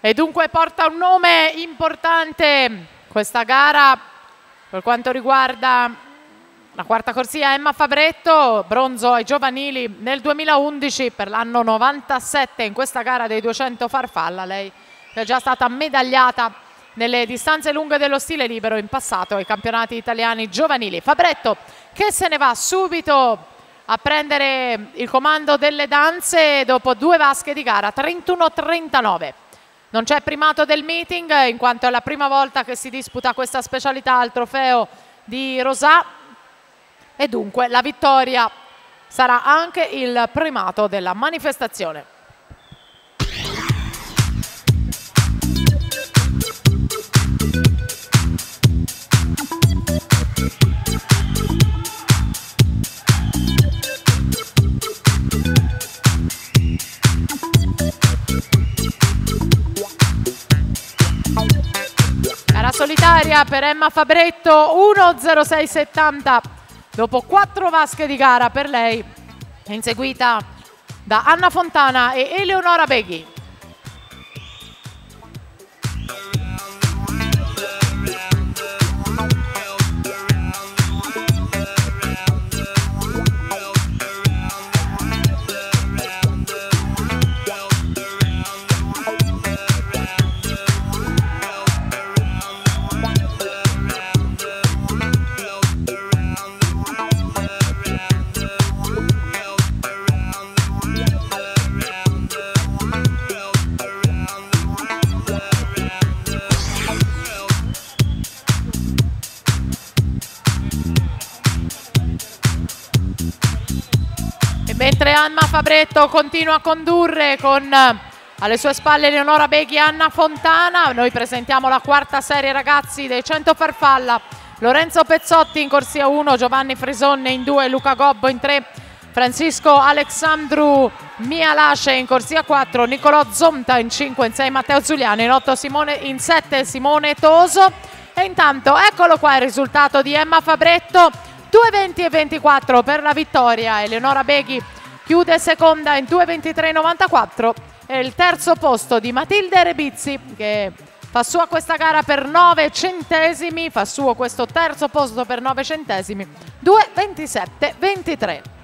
e dunque porta un nome importante questa gara per quanto riguarda la quarta corsia. Emma Fabretto, bronzo ai giovanili nel 2011 per l'anno 97 in questa gara dei 200 farfalla. Lei è già stata medagliata nelle distanze lunghe dello stile libero in passato ai campionati italiani giovanili. Fabretto che se ne va subito a prendere il comando delle danze dopo 2 vasche di gara, 31-39. Non c'è primato del meeting in quanto è la prima volta che si disputa questa specialità al trofeo di Rosà e dunque la vittoria sarà anche il primato della manifestazione. Gara solitaria per Emma Fabretto, 1.06.70 dopo 4 vasche di gara per lei, inseguita da Anna Fontana e Eleonora Beghi. Mentre Emma Fabretto continua a condurre con alle sue spalle Eleonora Beghi e Anna Fontana, noi presentiamo la quarta serie ragazzi dei 100 farfalla. Lorenzo Pezzotti in corsia 1, Giovanni Frisonne in 2, Luca Gobbo in 3, Francisco Alexandru Mialace in corsia 4, Nicolò Zonta in 5, in 6 Matteo Zuliano, in 8 in 7 Simone Toso. E intanto eccolo qua il risultato di Emma Fabretto, 2.20.24 per la vittoria. Eleonora Beghi chiude seconda in 2.23.94 e il terzo posto di Matilde Rebizzi che fa sua questa gara per 9 centesimi, fa suo questo terzo posto per 9 centesimi, 2.27.23.